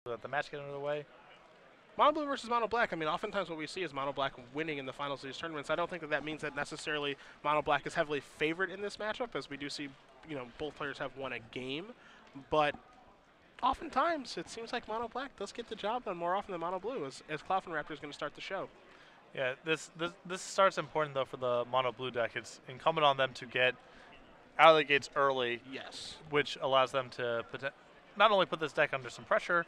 let the match get underway. Mono blue versus mono black. I mean, oftentimes what we see is mono black winning in the finals of these tournaments. I don't think that that means that necessarily mono black is heavily favored in this matchup, as we do see, both players have won a game. But oftentimes it seems like mono black does get the job done more often than mono blue, as Cloudfin Raptor is going to start the show. Yeah, this start's important though for the mono blue deck. It's incumbent on them to get out of the gates early. Yes. Which allows them to not only put this deck under some pressure,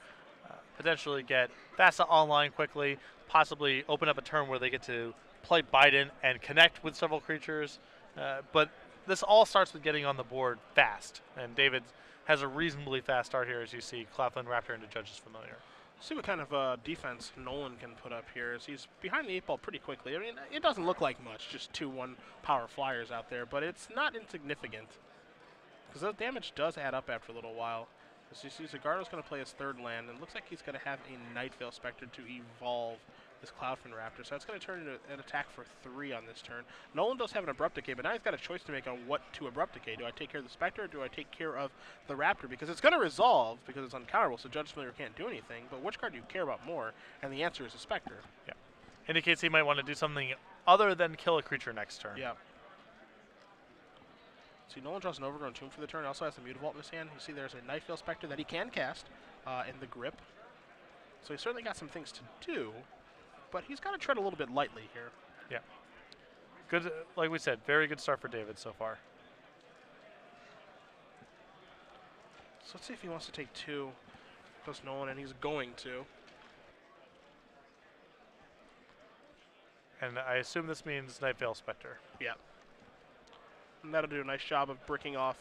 potentially get Thassa online quickly, possibly open up a turn where they get to play Biden and connect with several creatures. But this all starts with getting on the board fast, and David has a reasonably fast start here, as you see Cloudfin Raptor into Judge's Familiar. See what kind of defense Nolan can put up here, as he's behind the 8-ball pretty quickly. I mean, it doesn't look like much, just 2-1 power flyers out there, but it's not insignificant, because the damage does add up after a little while. As you see, Zagardo's going to play his third land, and it looks like he's going to have a Nightveil Spectre to evolve this Cloudfin Raptor. So that's going to turn into an attack for 3 on this turn. Nolan does have an Abrupt Decay, but now he's got a choice to make on what to Abrupt Decay. Do I take care of the Spectre, or do I take care of the Raptor? Because it's going to resolve, because it's uncounterable, so Judge's Familiar can't do anything. But which card do you care about more? And the answer is the Spectre. Yeah. Indicates he might want to do something other than kill a creature next turn. Yeah. See, Nolan draws an Overgrown Tomb for the turn. Also has a Mutavault in his hand. You see there's a Nightveil Spectre that he can cast in the grip. So he's certainly got some things to do, but he's got to tread a little bit lightly here. Yeah. Good, like we said, very good start for David so far. So let's see if he wants to take 2. Goes Nolan, and he's going to. And I assume this means Nightveil Spectre. Yeah. And that'll do a nice job of bricking off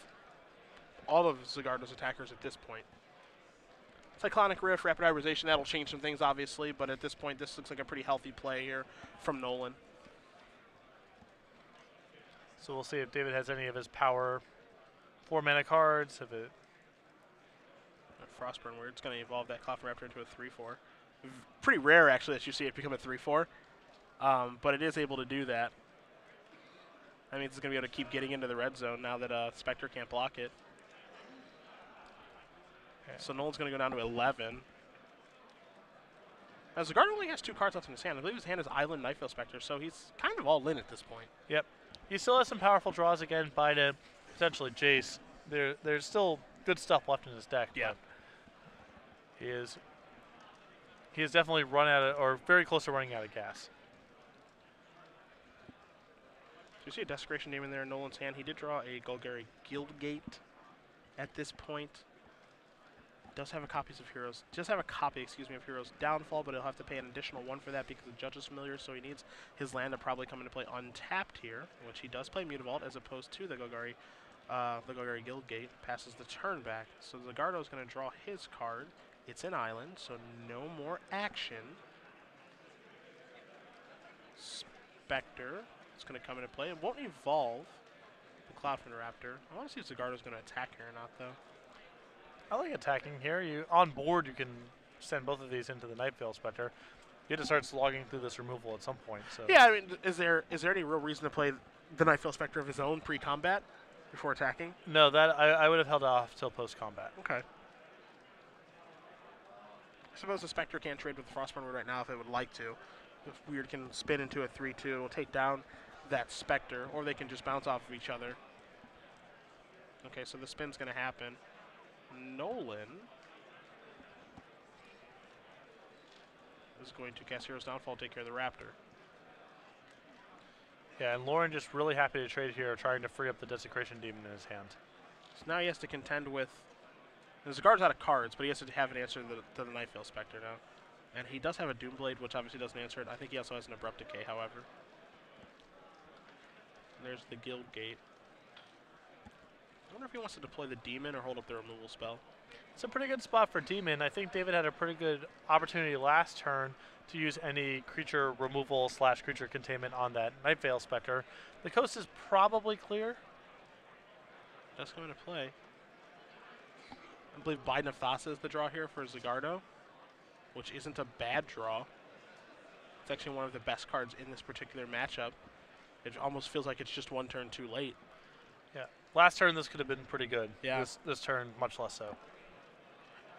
all of Zagardo's attackers at this point. Cyclonic Rift, Rapid Hybridization, that'll change some things, obviously, but at this point, this looks like a pretty healthy play here from Nolan. So we'll see if David has any of his power 4-mana cards. If it Frostburn, where it's going to evolve that Cloudfin Raptor into a 3-4. Pretty rare, actually, that you see it become a 3-4, but it is able to do that. That means it's going to be able to keep getting into the red zone now that Spectre can't block it. Okay. So Nolan's going to go down to 11. Now, Zagardo only has 2 cards left in his hand. I believe his hand is Island Nightveil Spectre, so he's kind of all in at this point. Yep. He still has some powerful draws again, Biden, potentially Jace. There's still good stuff left in his deck. Yeah. He is definitely run out of, or very close to running out of gas. So you see a Desecration Demon there in Nolan's hand. He did draw a Golgari Guildgate at this point. Does have a copy of Heroes Downfall, but he'll have to pay an additional 1 for that because the Judge's Familiar, so he needs his land to probably come into play untapped here, which he does play Mutavault as opposed to the Golgari Guildgate. Passes the turn back. So Zagardo is going to draw his card. It's an island, so no more action. Spectre. It's going to come into play. It won't evolve the Cloudfin Raptor. I want to see if Zagardo's going to attack here or not, though. I like attacking here. On board, you can send both of these into the Nightveil Spectre. You have to start slogging through this removal at some point. So yeah, I mean, is there any real reason to play the Nightveil Spectre of his own pre-combat before attacking? No, that I would have held off till post-combat. Okay. I suppose the Spectre can't trade with the Frostburn right now if it would like to. If Weird can spin into a 3-2, it'll take down that Spectre, or they can just bounce off of each other. Okay, so the spin's going to happen. Nolan is going to cast Hero's Downfall, take care of the Raptor. Yeah, and Lauren just really happy to trade here, trying to free up the Desecration Demon in his hand. So now he has to contend with... Zagardo's out of cards, but he has to have an answer to the Nightveil Spectre now. And he does have a Doomblade, which obviously doesn't answer it. I think he also has an Abrupt Decay, however. There's the Guildgate. I wonder if he wants to deploy the Demon or hold up the removal spell. It's a pretty good spot for Demon. I think David had a pretty good opportunity last turn to use any creature removal / creature containment on that Nightveil Spectre. The coast is probably clear. That's coming to play. I believe Biden of Thassa is the draw here for Zagardo, which isn't a bad draw. It's actually one of the best cards in this particular matchup. It almost feels like it's just one turn too late. Yeah. Last turn, this could have been pretty good. Yeah. This turn, much less so.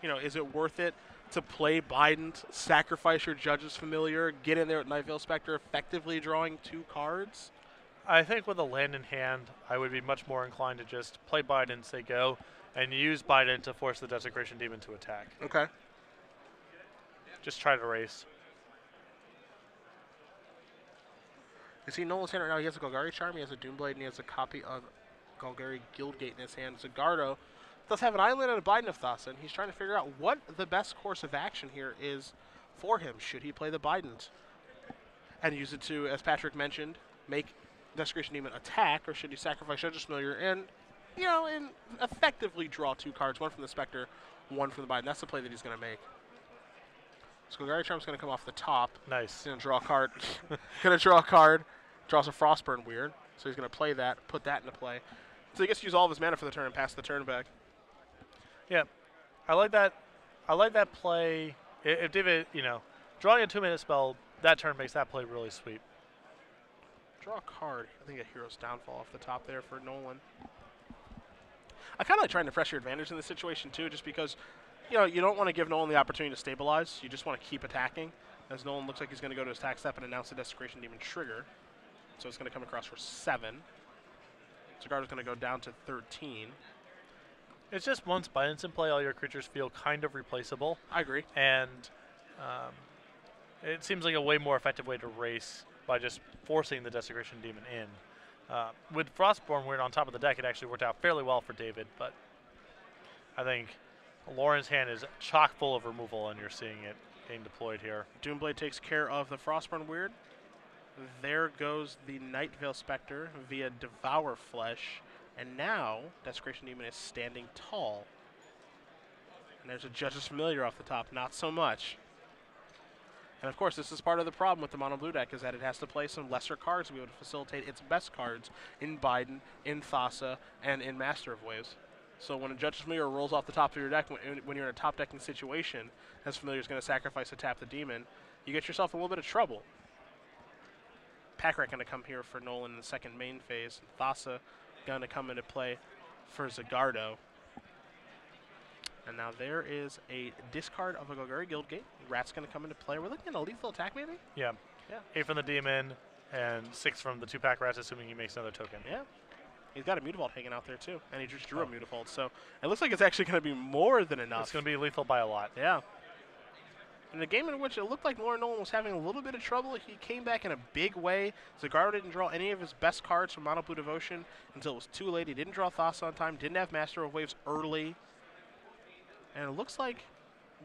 You know, is it worth it to play Biden, sacrifice your Judge's Familiar, get in there with Night Veil Spectre, effectively drawing 2 cards? I think with a land in hand, I would be much more inclined to just play Biden, say go, and use Biden to force the Desecration Demon to attack. Okay. Just try to race. You see Nolan's hand right now, he has a Golgari Charm, he has a Doomblade, and he has a copy of Golgari Guildgate in his hand. Zagardo does have an island and a Biden of Thassa, and he's trying to figure out what the best course of action here is for him. Should he play the Bidens and use it to, as Patrick mentioned, make Desecration Demon attack, or should he sacrifice Judge's Familiar and, you know, and effectively draw 2 cards, one from the Spectre, one from the Biden? That's the play that he's going to make. So Golgari Charm's going to come off the top. Nice. He's going to draw a card. Going to draw a card. Draws a Frostburn Weird. So he's going to play that, put that into play. So he gets to use all of his mana for the turn and pass the turn back. Yeah, I like that. I like that play. If David, you know, drawing a 2-minute spell, that turn makes that play really sweet. Draw a card. I think a Hero's Downfall off the top there for Nolan. I kind of like trying to press your advantage in this situation too, just because, you know, you don't want to give Nolan the opportunity to stabilize. You just want to keep attacking. As Nolan looks like he's going to go to his attack step and announce the Desecration Demon trigger. So it's going to come across for 7. Zagardo's going to go down to 13. It's just once Biden's in play, all your creatures feel kind of replaceable. I agree. And it seems like a way more effective way to race by just forcing the Desecration Demon in. With Frostborn Weird on top of the deck, it actually worked out fairly well for David, but I think Lauren's hand is chock full of removal, and you're seeing it being deployed here. Doomblade takes care of the Frostburn Weird. There goes the Night Veil Spectre via Devour Flesh. And now, Desecration Demon is standing tall. And there's a Judge's Familiar off the top, not so much. And of course, this is part of the problem with the Mono Blue deck, is that it has to play some lesser cards to be able to facilitate its best cards in Biden, in Thassa, and in Master of Waves. So when a Judge's Familiar rolls off the top of your deck, when you're in a top decking situation, as Familiar is going to sacrifice to tap the Demon, you get yourself in a little bit of trouble. Pack Rat going to come here for Nolan in the second main phase. Thassa going to come into play for Zagardo. And now there is a discard of a Golgari Guildgate. Rat's going to come into play. We're looking at a lethal attack, maybe? Yeah. Yeah. 8 from the Demon and 6 from the 2-pack Rats, assuming he makes another token. Yeah. He's got a Mutavault hanging out there, too. And he just drew a Mutavault. So it looks like it's actually going to be more than enough. It's going to be lethal by a lot. Yeah. In a game in which it looked like Nolan was having a little bit of trouble, he came back in a big way. Zagardo didn't draw any of his best cards from Mono Blue Devotion until it was too late. He didn't draw Thassa on time, didn't have Master of Waves early. And it looks like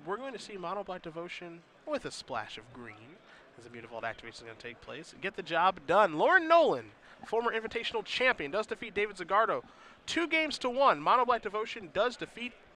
we're going to see Mono Black Devotion with a splash of green as the Mutavault activation is going to take place. Get the job done. Lauren Nolan, former Invitational champion, does defeat David Zagardo 2-1. Mono Black Devotion does defeat